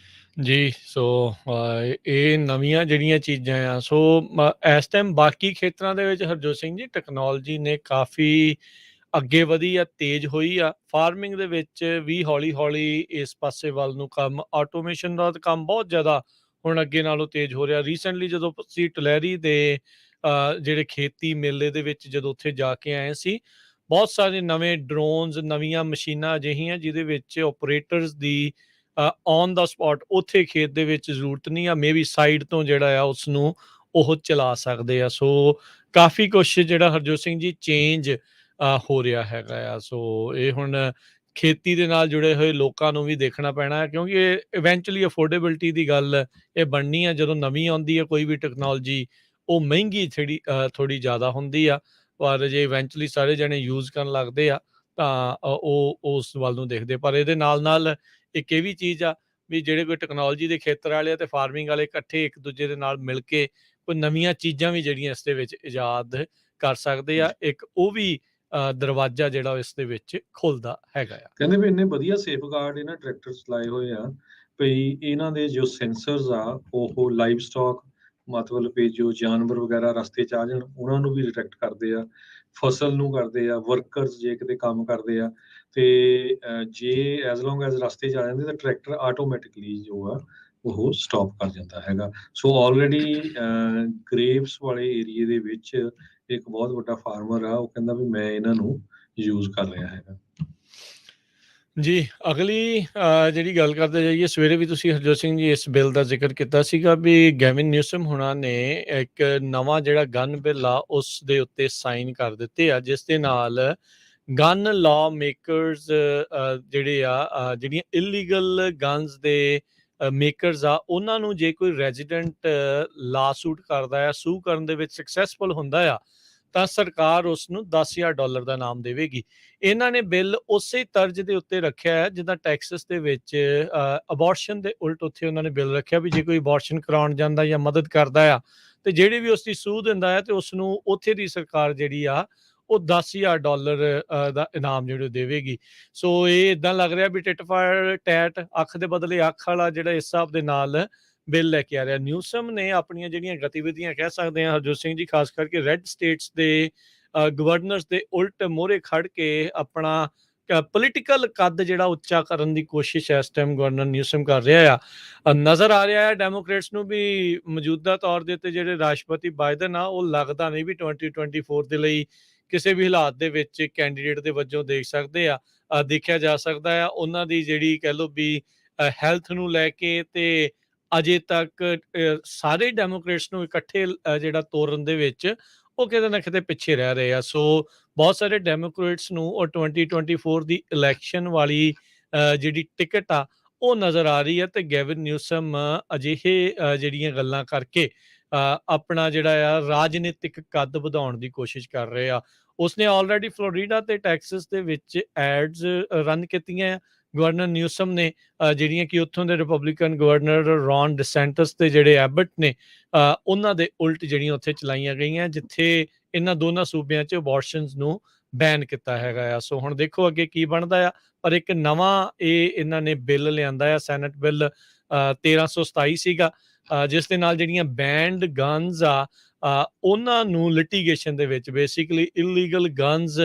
ਜੀ, ਸੋ ਇਹ ਨਵੀਆਂ ਜਿਹੜੀਆਂ ਚੀਜ਼ਾਂ ਆ, ਸੋ ਇਸ ਟਾਈਮ ਬਾਕੀ ਖੇਤਰਾਂ ਦੇ ਵਿੱਚ ਹਰਜੋਤ ਸਿੰਘ ਜੀ ਟੈਕਨੋਲੋਜੀ ਨੇ ਕਾਫੀ ਅੱਗੇ ਵਧੀ ਆ, ਤੇਜ਼ ਹੋਈ ਆ। ਫਾਰਮਿੰਗ ਦੇ ਵਿੱਚ ਵੀ ਹੌਲੀ-ਹੌਲੀ ਇਸ ਪਾਸੇ ਵੱਲ ਨੂੰ ਕੰਮ, ਆਟੋਮੇਸ਼ਨ ਦਾ ਤਾਂ ਕੰਮ ਬਹੁਤ ਜ਼ਿਆਦਾ ਹੁਣ ਅੱਗੇ ਨਾਲੋਂ ਤੇਜ਼ ਹੋ ਰਿਹਾ। ਰੀਸੈਂਟਲੀ ਜਦੋਂ ਅਸੀਂ ਟਲਹਿਰੀ ਦੇ ਜਿਹੜੇ ਖੇਤੀ ਮੇਲੇ ਦੇ ਵਿੱਚ ਜਦੋਂ ਉੱਥੇ ਜਾ ਕੇ ਆਏ ਸੀ, ਬਹੁਤ ਸਾਰੇ ਨਵੇਂ ਡਰੋਨਸ, ਨਵੀਆਂ ਮਸ਼ੀਨਾਂ ਅਜਿਹੀਆਂ ਜਿਹਦੇ ਵਿੱਚ operators the on the spot ਉੱਥੇ ਖੇਤ ਦੇ ਵਿੱਚ ਜ਼ਰੂਰਤ ਨਹੀਂ ਆ, ਮੇਬੀ ਸਾਈਡ ਤੋਂ ਜਿਹੜਾ ਆ ਉਸ ਨੂੰ ਉਹ ਚਲਾ ਸਕਦੇ ਆ। ਸੋ ਕਾਫੀ ਕੁਛ ਜਿਹੜਾ ਹਰਜੋਤ ਸਿੰਘ ਜੀ ਚੇਂਜ ਹੋ ਰਿਹਾ ਹੈਗਾ ਆ। ਸੋ ਇਹ ਹੁਣ ਖੇਤੀ ਦੇ ਨਾਲ ਜੁੜੇ ਹੋਏ ਲੋਕਾਂ ਨੂੰ ਵੀ ਦੇਖਣਾ ਪੈਣਾ ਹੈ, ਕਿਉਂਕਿ ਇਹ ਇਵੈਂਚੁਅਲੀ ਅਫੋਰਡੇਬਿਲਟੀ ਦੀ ਗੱਲ ਇਹ ਬਣਨੀ ਆ। ਜਦੋਂ ਨਵੀਂ ਆਉਂਦੀ ਹੈ ਕੋਈ ਵੀ ਟੈਕਨੋਲੋਜੀ, ਉਹ ਮਹਿੰਗੀ ਥੋੜੀ ਜ਼ਿਆਦਾ ਹੁੰਦੀ ਆ, ਪਰ ਜੇ ਇਵੈਂਚੁਅਲੀ ਸਾਰੇ ਜਣੇ ਯੂਜ਼ ਕਰਨ ਲੱਗਦੇ ਆ ਤਾਂ ਉਹ ਉਸ ਵੱਲ ਨੂੰ ਦੇਖਦੇ। ਪਰ ਇਹਦੇ ਨਾਲ ਨਾਲ ਇੱਕ ਇਹ ਵੀ ਚੀਜ਼ ਆ ਵੀ ਜਿਹੜੇ ਕੋਈ ਟੈਕਨੋਲੋਜੀ ਦੇ ਖੇਤਰ ਵਾਲੇ ਆ ਤੇ ਫਾਰਮਿੰਗ ਵਾਲੇ ਇਕੱਠੇ ਇੱਕ ਦੂਜੇ ਦੇ ਨਾਲ ਮਿਲ ਕੇ ਕੋਈ ਨਵੀਆਂ ਚੀਜ਼ਾਂ ਵੀ ਜਿਹੜੀਆਂ ਇਸ ਦੇ ਵਿੱਚ ਇਜਾਦ ਕਰ ਸਕਦੇ ਆ। ਇੱਕ ਉਹ ਵੀ ਦਰਵਾਜ਼ਾ ਜਿਹੜਾ ਇਸ ਦੇ ਵਿੱਚ ਖੁੱਲਦਾ ਹੈਗਾ ਆ। ਕਹਿੰਦੇ ਵੀ ਇੰਨੇ ਵਧੀਆ ਸੇਫਗਾਰਡ ਇਹਨਾਂ ਟਰੈਕਟਰਸ ਲਾਏ ਹੋਏ ਆ ਭਈ ਇਹਨਾਂ ਦੇ ਜੋ ਸੈਂਸਰਸ ਆ ਉਹ ਲਾਈਵ ਸਟਾਕ, ਮਤਲਬ ਵੀ ਜੋ ਜਾਨਵਰ ਵਗੈਰਾ ਰਸਤੇ 'ਚ ਆ ਜਾਣ ਉਹਨਾਂ ਨੂੰ ਵੀ ਡਿਟੈਕਟ ਕਰਦੇ ਆ, ਫਸਲ ਨੂੰ ਕਰਦੇ ਆ, ਵਰਕਰਸ ਜੇ ਕਿਤੇ ਕੰਮ ਕਰਦੇ ਆ ਤੇ ਜੇ ਐਜ਼ ਲੌਂਗ ਐਜ਼ ਰਸਤੇ 'ਚ ਆ ਜਾਂਦੇ ਤਾਂ ਟਰੈਕਟਰ ਆਟੋਮੈਟਿਕਲੀ ਜੋ ਆ ਉਹ ਸਟਾਪ ਕਰ ਜਾਂਦਾ ਹੈਗਾ। ਸੋ ਆਲਰੇਡੀ ਗ੍ਰੇਵਸ ਵਾਲੇ ਏਰੀਏ ਦੇ ਵਿੱਚ ਇੱਕ ਬਹੁਤ ਵੱਡਾ ਫਾਰਮਰ ਆ, ਉਹ ਕਹਿੰਦਾ ਵੀ ਮੈਂ ਇਹਨਾਂ ਨੂੰ ਯੂਜ਼ ਕਰ ਰਿਹਾ ਹੈਗਾ। ਜੀ, ਅਗਲੀ ਜਿਹੜੀ ਗੱਲ ਕਰਦੇ ਜਾਈਏ, ਸਵੇਰੇ ਵੀ ਤੁਸੀਂ ਹਰਜੋਤ ਸਿੰਘ ਜੀ ਇਸ ਬਿੱਲ ਦਾ ਜ਼ਿਕਰ ਕੀਤਾ ਸੀਗਾ ਵੀ ਗੈਵਿਨ ਨਿਊਸਮ ਹੁਣਾਂ ਨੇ ਇੱਕ ਨਵਾਂ ਜਿਹੜਾ ਗਨ ਬਿੱਲ ਆ ਉਸ ਦੇ ਉੱਤੇ ਸਾਈਨ ਕਰ ਦਿੱਤੇ ਆ, ਜਿਸ ਦੇ ਨਾਲ ਗਨ ਲਾਅ ਮੇਕਰਸ ਜਿਹੜੇ ਆ ਜਿਹੜੀਆਂ ਇਲੀਗਲ ਗਨਸ ਦੇ ਮੇਕਰਸ ਆ, ਉਹਨਾਂ ਨੂੰ ਜੇ ਕੋਈ ਰੈਜ਼ੀਡੈਂਟ ਲਾ ਸੂਟ ਕਰਦਾ ਆ, ਸੂ ਕਰਨ ਦੇ ਵਿੱਚ ਸਕਸੈਸਫੁਲ ਹੁੰਦਾ ਆ, ਤਾਂ ਸਰਕਾਰ ਉਸ ਨੂੰ $10,000 ਦਾ ਇਨਾਮ ਦੇਵੇਗੀ। ਇਹਨਾਂ ਨੇ ਬਿੱਲ ਉਸੇ ਤਰਜ਼ ਦੇ ਉੱਤੇ ਰੱਖਿਆ ਹੈ ਜਿੱਦਾਂ ਟੈਕਸਸ ਦੇ ਵਿੱਚ ਅਬੋਰਸ਼ਨ ਦੇ ਉਲਟ ਉੱਥੇ ਉਹਨਾਂ ਨੇ ਬਿੱਲ ਰੱਖਿਆ ਵੀ ਜੇ ਕੋਈ ਅਬੋਰਸ਼ਨ ਕਰਾਉਣ ਜਾਂਦਾ ਜਾਂ ਮਦਦ ਕਰਦਾ ਆ ਤੇ ਜਿਹੜੇ ਵੀ ਉਸ ਦੀ ਸੂਹ ਦਿੰਦਾ ਹੈ ਤੇ ਉਸ ਨੂੰ ਉੱਥੇ ਦੀ ਸਰਕਾਰ ਜਿਹੜੀ ਆ ਉਹ $10,000 ਦਾ ਇਨਾਮ ਜਿਹੜੇ ਦੇਵੇਗੀ। ਸੋ ਇਹ ਇਦਾਂ ਲੱਗ ਰਿਹਾ ਵੀ ਟਿਟ ਫਾਰ ਟੈਟ, ਅੱਖ ਦੇ ਬਦਲੇ ਅੱਖ ਵਾਲਾ ਜਿਹੜਾ ਇਸ ਹਿਸਾਬ ਦੇ ਨਾਲ ਬਿੱਲ ਲੈ ਕੇ ਆ ਰਿਹਾ। ਨਿਊਸਮ ਨੇ ਆਪਣੀਆਂ ਜਿਹੜੀਆਂ ਗਤੀਵਿਧੀਆਂ ਕਹਿ ਸਕਦੇ ਹਾਂ ਹਰਜੋਤ ਸਿੰਘ ਜੀ, ਖਾਸ ਕਰਕੇ ਰੈੱਡ ਸਟੇਟਸ ਦੇ ਗਵਰਨਰਸ ਦੇ ਉਲਟ ਮੋਹਰੇ ਖੜ ਕੇ ਆਪਣਾ ਪੋਲੀਟੀਕਲ ਕੱਦ ਜਿਹੜਾ ਉੱਚਾ ਕਰਨ ਦੀ ਕੋਸ਼ਿਸ਼ ਇਸ ਟਾਈਮ ਗਵਰਨਰ ਨਿਊਸਮ ਕਰ ਰਿਹਾ ਆ। ਨਜ਼ਰ ਆ ਰਿਹਾ ਹੈ ਡੈਮੋਕ੍ਰੇਟਸ ਨੂੰ ਵੀ ਮੌਜੂਦਾ ਤੌਰ ਦੇ ਉੱਤੇ ਜਿਹੜੇ ਰਾਸ਼ਟਰਪਤੀ ਬਾਈਡਨ ਆ, ਉਹ ਲੱਗਦਾ ਨਹੀਂ ਵੀ 2024 ਦੇ ਲਈ ਕਿਸੇ ਵੀ ਹਾਲਾਤ ਦੇ ਵਿੱਚ ਕੈਂਡੀਡੇਟ ਦੇ ਵਜੋਂ ਦੇਖ ਸਕਦੇ ਆ। ਦੇਖਿਆ ਜਾ ਸਕਦਾ ਆ ਉਹਨਾਂ ਦੀ ਜਿਹੜੀ ਕਹਿ ਲਓ ਵੀ ਹੈਲਥ ਨੂੰ ਲੈ ਕੇ ਤੇ ਅਜੇ ਤੱਕ ਸਾਰੇ ਡੈਮੋਕ੍ਰੇਟਸ ਨੂੰ ਇਕੱਠੇ ਜਿਹੜਾ ਤੋਰਨ ਦੇ ਵਿੱਚ ਉਹ ਕਿਤੇ ਨਾ ਕਿਤੇ ਪਿੱਛੇ ਰਹਿ ਰਹੇ ਆ। ਸੋ ਬਹੁਤ ਸਾਰੇ ਡੈਮੋਕ੍ਰੇਟਸ ਨੂੰ ਉਹ 2024 ਦੀ ਇਲੈਕਸ਼ਨ ਵਾਲੀ ਜਿਹੜੀ ਟਿਕਟ ਆ ਉਹ ਨਜ਼ਰ ਆ ਰਹੀ ਹੈ, ਤੇ ਗੈਵਿਨ ਨਿਊਸਮ ਅਜਿਹੇ ਜਿਹੜੀਆਂ ਗੱਲਾਂ ਕਰਕੇ ਆਪਣਾ ਜਿਹੜਾ ਆ ਰਾਜਨੀਤਿਕ ਕੱਦ ਵਧਾਉਣ ਦੀ ਕੋਸ਼ਿਸ਼ ਕਰ ਰਹੇ ਆ। ਉਸਨੇ ਆਲਰੇਡੀ ਫਲੋਰੀਡਾ ਤੇ ਟੈਕਸਸ ਦੇ ਵਿੱਚ ਐਡਸ ਰਨ ਕੀਤੀਆਂ ਆ ਗਵਰਨਰ ਨਿਊਸਮ ਨੇ, ਜਿਹੜੀਆਂ ਕਿ ਉੱਥੋਂ ਦੇ ਰਿਪਬਲਿਕਨ ਗਵਰਨਰ ਰੌਨ ਡਿਸੈਂਟਸ ਤੇ ਜਿਹੜੇ ਐਬਟ ਨੇ ਉਹਨਾਂ ਦੇ ਉਲਟ ਜਿਹੜੀਆਂ ਉੱਥੇ ਚਲਾਈਆਂ ਗਈਆਂ, ਜਿੱਥੇ ਇਹਨਾਂ ਦੋਨਾਂ ਸੂਬਿਆਂ 'ਚ ਅਬੋਰਸ਼ਨਸ ਨੂੰ ਬੈਨ ਕੀਤਾ ਹੈਗਾ ਆ। ਸੋ ਹੁਣ ਦੇਖੋ ਅੱਗੇ ਕੀ ਬਣਦਾ ਆ। ਪਰ ਇੱਕ ਨਵਾਂ ਇਹਨਾਂ ਨੇ ਬਿੱਲ ਲਿਆਂਦਾ ਆ, ਸੈਨੇਟ ਬਿੱਲ 1327 ਸੀਗਾ, ਜਿਸ ਦੇ ਨਾਲ ਜਿਹੜੀਆਂ ਬੈਂਡ ਗਨਸ ਆ ਉਹਨਾਂ ਨੂੰ ਲਿਟੀਗੇਸ਼ਨ ਦੇ ਵਿੱਚ ਬੇਸਿਕਲੀ ਇਲੀਗਲ ਗਨਸ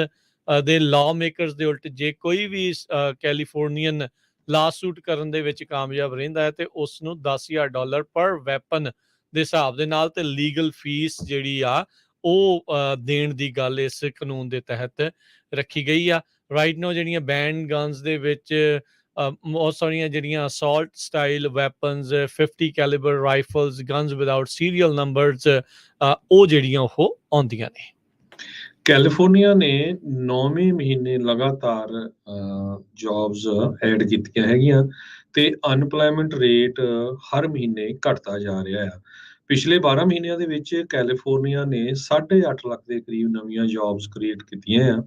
ਦੇ ਲਾਅ ਮੇਕਰਸ ਦੇ ਉਲਟ ਜੇ ਕੋਈ ਵੀ ਕੈਲੀਫੋਰਨੀਅਨ ਲਾ ਸੂਟ ਕਰਨ ਦੇ ਵਿੱਚ ਕਾਮਯਾਬ ਰਹਿੰਦਾ ਹੈ ਤੇ ਉਸ ਨੂੰ $10,000 ਪਰ ਵੈਪਨ ਦੇ ਹਿਸਾਬ ਦੇ ਨਾਲ ਤੇ ਲੀਗਲ ਫੀਸ ਜਿਹੜੀ ਆ ਉਹ ਦੇਣ ਦੀ ਗੱਲ ਇਸ ਕਾਨੂੰਨ ਦੇ ਤਹਿਤ ਰੱਖੀ ਗਈ ਆ। ਰਾਈਟ ਨਾਓ ਜਿਹੜੀਆਂ ਬੈਂਡ ਗਨਸ ਦੇ ਵਿੱਚ ਬਹੁਤ ਸਾਰੀਆਂ ਜਿਹੜੀਆਂ assault style weapons, 50 calibre rifles, guns without serial numbers, ਉਹ ਜਿਹੜੀਆਂ ਉਹ ਆਉਂਦੀਆਂ ਨੇ। ਕੈਲੀਫੋਰਨੀਆ ਨੇ 9ਵੇਂ ਮਹੀਨੇ ਲਗਾਤਾਰ ਜੌਬਸ ਐਡ ਕੀਤੀਆਂ ਹੈਗੀਆਂ ਤੇ ਅਨਪਲਾਇਮੈਂਟ ਰੇਟ ਹਰ ਮਹੀਨੇ ਘਟਦਾ ਜਾ ਰਿਹਾ ਆ। ਪਿਛਲੇ 12 ਮਹੀਨਿਆਂ ਦੇ ਵਿੱਚ ਕੈਲੀਫੋਰਨੀਆ ਨੇ 8.5 ਲੱਖ ਦੇ ਕਰੀਬ ਨਵੀਆਂ ਜੌਬਸ ਕ੍ਰੀਏਟ ਕੀਤੀਆਂ ਆ।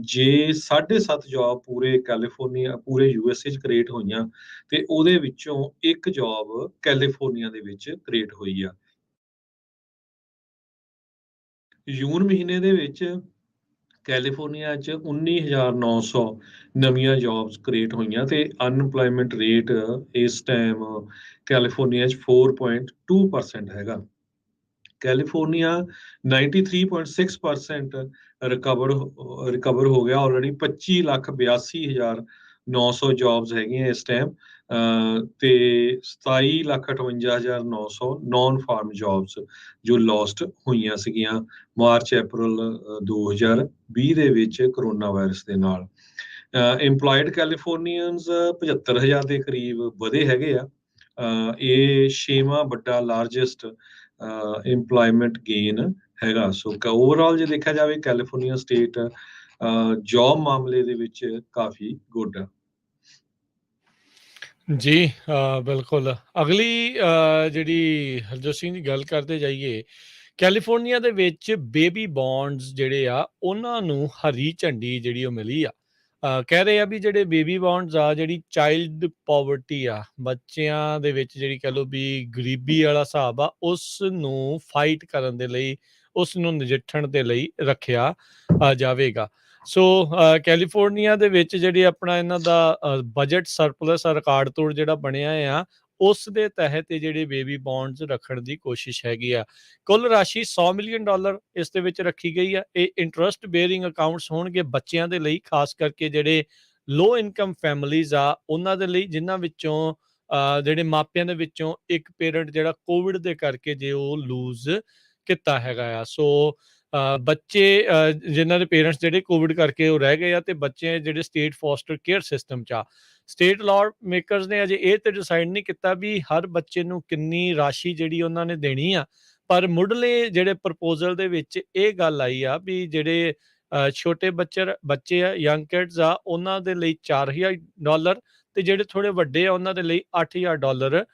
ਜੇ 7.5 ਜੌਬ ਪੂਰੇ ਕੈਲੀਫੋਰਨੀਆ ਪੂਰੇ USA 'ਚ ਕ੍ਰੀਏਟ ਹੋਈਆਂ ਤੇ ਉਹਦੇ ਵਿੱਚੋਂ ਇੱਕ ਜੌਬ ਕੈਲੀਫੋਰਨੀਆ ਦੇ ਵਿੱਚ ਕ੍ਰੀਏਟ ਹੋਈ ਆ। ਜੂਨ ਮਹੀਨੇ ਦੇ ਵਿੱਚ ਕੈਲੀਫੋਰਨੀਆ 'ਚ 19,900 ਨਵੀਆਂ ਜੌਬਸ ਕ੍ਰੀਏਟ ਹੋਈਆਂ ਤੇ ਅਨਪਲਾਇਮੈਂਟ ਰੇਟ ਇਸ ਟਾਈਮ ਕੈਲੀਫੋਰਨੀਆ 'ਚ 4.2% ਹੈਗਾ। ਕੈਲੀਫੋਰਨੀਆ 93.6% ਰਿਕਵਰ ਹੋ ਗਿਆ ਆਲਰੇਡੀ। 25,82,900 ਜੌਬਸ ਹੈਗੀਆਂ ਇਸ ਟਾਈਮ ਤੇ 27,58,900 ਨਾਨ ਫਾਰਮ ਜੌਬਸ ਜੋ ਲੋਸਟ ਹੋਈਆਂ ਸੀਗੀਆਂ ਮਾਰਚ ਅਪ੍ਰੈਲ 2020 ਦੇ ਵਿੱਚ ਕਰੋਨਾ ਵਾਇਰਸ ਦੇ ਨਾਲ। ਇੰਪਲੋਇਡ ਕੈਲੀਫੋਰਨੀਅਨਸ 75,000 ਦੇ ਕਰੀਬ ਵਧੇ ਹੈਗੇ ਆ। ਇਹ 6ਵਾਂ ਵੱਡਾ ਲਾਰਜੈਸਟ ਇੰਪਲੋਇਮੈਂਟ ਗੇਨ ਹੈਗਾ। ਸੋ ਓਵਰਆਲ ਜੇ ਦੇਖਿਆ ਜਾਵੇ ਕੈਲੀਫੋਰਨੀਆ ਸਟੇਟ ਜੌਬ ਮਾਮਲੇ ਦੇ ਵਿੱਚ ਕਾਫੀ ਗੁੱਡ ਆ। ਜੀ ਬਿਲਕੁਲ। ਅਗਲੀ ਜਿਹੜੀ ਹਰਜੋਤ ਸਿੰਘ ਦੀ ਗੱਲ ਕਰਦੇ ਜਾਈਏ, ਕੈਲੀਫੋਰਨੀਆ ਦੇ ਵਿੱਚ ਬੇਬੀ ਬੌਂਡਸ ਜਿਹੜੇ ਆ ਉਹਨਾਂ ਨੂੰ ਹਰੀ ਝੰਡੀ ਜਿਹੜੀ ਉਹ ਮਿਲੀ ਆ। ਕਹਿ ਰਹੇ ਆ ਵੀ ਜਿਹੜੇ ਬੇਬੀ ਬੌਂਡਸ ਆ, ਜਿਹੜੀ ਚਾਈਲਡ ਪਾਵਰਟੀ ਆ, ਬੱਚਿਆਂ ਦੇ ਵਿੱਚ ਜਿਹੜੀ ਕਹਿ ਲਓ ਵੀ ਗਰੀਬੀ ਵਾਲਾ ਹਿਸਾਬ ਆ, ਉਸ ਨੂੰ ਫਾਈਟ ਕਰਨ ਦੇ ਲਈ, ਉਸ ਨੂੰ ਨਜਿੱਠਣ ਦੇ ਲਈ ਰੱਖਿਆ ਜਾਵੇਗਾ। ਸੋ ਕੈਲੀਫੋਰਨੀਆ ਦੇ ਵਿੱਚ ਜਿਹੜੀ ਆਪਣਾ ਇਹਨਾਂ ਦਾ ਬਜਟ ਸਰਪਲਸ ਰਿਕਾਰਡ ਤੋੜ ਜਿਹੜਾ ਬਣਿਆ ਆ, ਉਸ ਦੇ ਤਹਿਤ ਇਹ ਜਿਹੜੇ ਬੇਬੀ ਬੌਂਡਸ ਰੱਖਣ ਦੀ ਕੋਸ਼ਿਸ਼ ਹੈਗੀ ਆ। ਕੁੱਲ ਰਾਸ਼ੀ $100 ਮਿਲੀਅਨ ਇਸ ਦੇ ਵਿੱਚ ਰੱਖੀ ਗਈ ਆ। ਇਹ ਇੰਟਰਸਟ ਬੇਅਰਿੰਗ ਅਕਾਊਂਟਸ ਹੋਣਗੇ ਬੱਚਿਆਂ ਦੇ ਲਈ, ਖਾਸ ਕਰਕੇ ਜਿਹੜੇ ਲੋ ਇਨਕਮ ਫੈਮਿਲੀਜ਼ ਆ ਉਹਨਾਂ ਦੇ ਲਈ, ਜਿਨ੍ਹਾਂ ਵਿੱਚੋਂ ਜਿਹੜੇ ਮਾਪਿਆਂ ਦੇ ਵਿੱਚੋਂ ਇੱਕ ਪੇਰੈਂਟ ਜਿਹੜਾ ਕੋਵਿਡ ਦੇ ਕਰਕੇ ਜੇ ਉਹ ਲੂਜ਼ ਕੀਤਾ ਹੈਗਾ ਆ। ਸੋ ਬੱਚੇ ਜਿਨ੍ਹਾਂ ਦੇ ਪੇਰੈਂਟਸ ਜਿਹੜੇ ਕੋਵਿਡ ਕਰਕੇ ਉਹ ਰਹਿ ਗਏ ਆ, ਤੇ ਬੱਚੇ ਜਿਹੜੇ ਸਟੇਟ ਫੋਸਟਰ ਕੇਅਰ ਸਿਸਟਮ 'ਚ ਆ। ਸਟੇਟ ਲਾਅ ਮੇਕਰਸ ਨੇ ਅਜੇ ਇਹ ਤੇ ਡਿਸਾਈਡ ਨਹੀਂ ਕੀਤਾ ਵੀ ਹਰ ਬੱਚੇ ਨੂੰ ਕਿੰਨੀ ਰਾਸ਼ੀ ਜਿਹੜੀ ਉਹਨਾਂ ਨੇ ਦੇਣੀ ਆ, ਪਰ ਮੁੱਢਲੇ ਜਿਹੜੇ ਪ੍ਰਪੋਜ਼ਲ ਦੇ ਵਿੱਚ ਇਹ ਗੱਲ ਆਈ ਆ ਵੀ ਜਿਹੜੇ ਛੋਟੇ ਬੱਚੇ ਆ, ਯੰਗ ਕਿਡਸ ਆ, ਉਹਨਾਂ ਦੇ ਲਈ $4,000 ਤੇ ਜਿਹੜੇ ਥੋੜੇ ਵੱਡੇ ਆ ਉਹਨਾਂ ਦੇ ਲਈ $8,000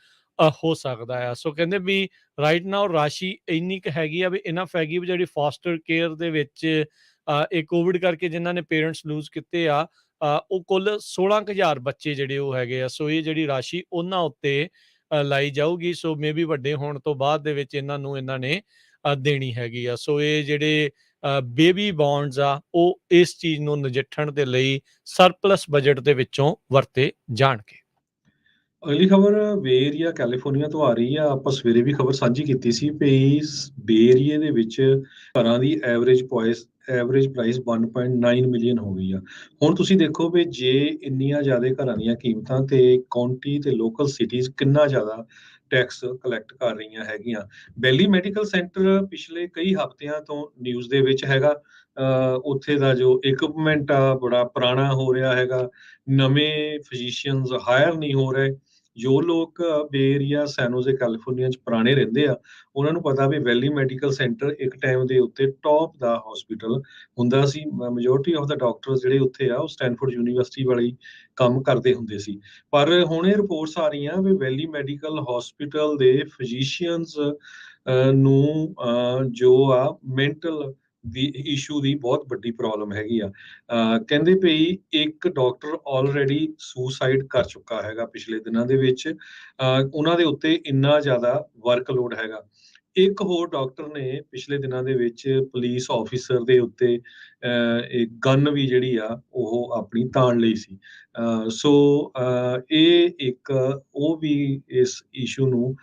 ਹੋ ਸਕਦਾ ਆ। ਸੋ ਕਹਿੰਦੇ ਵੀ ਰਾਈਟ ਨਾਓ ਰਾਸ਼ੀ ਇੰਨੀ ਕੁ ਹੈਗੀ ਆ ਵੀ ਇਨਫ ਹੈਗੀ ਵੀ ਜਿਹੜੀ ਫੋਸਟਰ ਕੇਅਰ ਦੇ ਵਿੱਚ ਇਹ ਕੋਵਿਡ ਕਰਕੇ ਜਿਨ੍ਹਾਂ ਨੇ ਪੇਰੈਂਟਸ ਲੂਜ਼ ਕੀਤੇ ਆ, ਉਹ ਕੁੱਲ 16,000 ਬੱਚੇ ਜਿਹੜੇ ਉਹ ਹੈਗੇ ਆ। ਸੋ ਇਹ ਜਿਹੜੀ ਰਾਸ਼ੀ ਉਹਨਾਂ ਉੱਤੇ ਲਾਈ ਜਾਊਗੀ। ਸੋ ਮੇ ਬੀ ਵੱਡੇ ਹੋਣ ਤੋਂ ਬਾਅਦ ਦੇ ਵਿੱਚ ਇਹਨਾਂ ਨੇ ਦੇਣੀ ਹੈਗੀ ਆ। ਸੋ ਇਹ ਜਿਹੜੇ ਬੇਬੀ ਬੌਂਡਸ ਆ ਉਹ ਇਸ ਚੀਜ਼ ਨੂੰ ਨਜਿੱਠਣ ਦੇ ਲਈ ਸਰਪਲਸ ਬਜਟ ਦੇ ਵਿੱਚੋਂ ਵਰਤੇ ਜਾਣਗੇ। ਅਗਲੀ ਖਬਰ ਬੇ ਏਰੀਆ ਕੈਲੀਫੋਰਨੀਆ ਤੋਂ ਆ ਰਹੀ ਆ। ਆਪਾਂ ਸਵੇਰੇ ਵੀ ਖਬਰ ਸਾਂਝੀ ਕੀਤੀ ਸੀ ਵੀ ਬੇ ਏਰੀਏ ਦੇ ਵਿੱਚ ਘਰਾਂ ਦੀ ਐਵਰੇਜ ਪ੍ਰਾਈਸ 1.9 ਮਿਲੀਅਨ ਹੋ ਗਈ ਆ। ਹੁਣ ਤੁਸੀਂ ਦੇਖੋ ਵੀ ਜੇ ਇੰਨੀਆਂ ਜ਼ਿਆਦਾ ਘਰਾਂ ਦੀਆਂ ਕੀਮਤਾਂ ਤੇ ਕਾਉਂਟੀ ਤੇ ਲੋਕਲ ਸਿਟੀਜ਼ ਕਿੰਨਾ ਜ਼ਿਆਦਾ ਟੈਕਸ ਕਲੈਕਟ ਕਰ ਰਹੀਆਂ ਹੈਗੀਆਂ। ਵੈਲੀ ਮੈਡੀਕਲ ਸੈਂਟਰ ਪਿਛਲੇ ਕਈ ਹਫ਼ਤਿਆਂ ਤੋਂ ਨਿਊਜ਼ ਦੇ ਵਿੱਚ ਹੈਗਾ। ਉੱਥੇ ਦਾ ਜੋ ਇਕਵਿਪਮੈਂਟ ਆ ਬੜਾ ਪੁਰਾਣਾ ਹੋ ਰਿਹਾ ਹੈਗਾ। ਨਵੇਂ ਫਿਜ਼ੀਸ਼ੀਅਨਸ ਹਾਇਰ ਨਹੀਂ ਹੋ ਰਹੇ। ਜੋ ਲੋਕ ਬੇ ਏਰੀਆ ਸੈਨੋਜ਼ੇ ਕੈਲੀਫੋਰਨੀਆ 'ਚ ਪੁਰਾਣੇ ਰਹਿੰਦੇ ਆ, ਉਹਨਾਂ ਨੂੰ ਪਤਾ ਵੀ ਵੈਲੀ ਮੈਡੀਕਲ ਸੈਂਟਰ ਇੱਕ ਟਾਈਮ ਦੇ ਉੱਤੇ ਟੌਪ ਦਾ ਹੌਸਪੀਟਲ ਹੁੰਦਾ ਸੀ। ਮੈਜੋਰਟੀ ਆਫ ਦਾ ਡਾਕਟਰਸ ਜਿਹੜੇ ਉੱਥੇ ਆ, ਉਹ ਸਟੈਨਫੋਰਡ ਯੂਨੀਵਰਸਿਟੀ ਵਾਲੇ ਹੀ ਕੰਮ ਕਰਦੇ ਹੁੰਦੇ ਸੀ। ਪਰ ਹੁਣ ਇਹ ਰਿਪੋਰਟਸ ਆ ਰਹੀਆਂ ਵੀ ਵੈਲੀ ਮੈਡੀਕਲ ਹੌਸਪੀਟਲ ਦੇ ਫਿਜ਼ੀਸ਼ੀਅਨਸ ਨੂੰ ਜੋ ਆ ਮੈਂਟਲ ਦੀ ਇਸ਼ੂ ਦੀ ਬਹੁਤ ਵੱਡੀ ਪ੍ਰੋਬਲਮ ਹੈਗੀ ਆ। ਕਹਿੰਦੇ ਪਈ ਇੱਕ ਡਾਕਟਰ ਆਲਰੇਡੀ ਸੁਸਾਈਡ ਕਰ ਚੁੱਕਾ ਹੈਗਾ ਪਿਛਲੇ ਦਿਨਾਂ ਦੇ ਵਿੱਚ। ਉਹਨਾਂ ਦੇ ਉੱਤੇ ਇੰਨਾ ਜ਼ਿਆਦਾ ਵਰਕਲੋਡ ਹੈਗਾ। ਇੱਕ ਹੋਰ ਡਾਕਟਰ ਨੇ ਪਿਛਲੇ ਦਿਨਾਂ ਦੇ ਵਿੱਚ ਪੁਲਿਸ ਆਫਿਸਰ ਦੇ ਉੱਤੇ ਇੱਕ ਗਨ ਵੀ ਜਿਹੜੀ ਆ ਉਹ ਆਪਣੀ ਤਾਣ ਲਈ ਸੀ। ਸੋ ਇਹ ਇੱਕ ਉਹ ਵੀ ਇਸ ਇਸ਼ੂ ਨੂੰ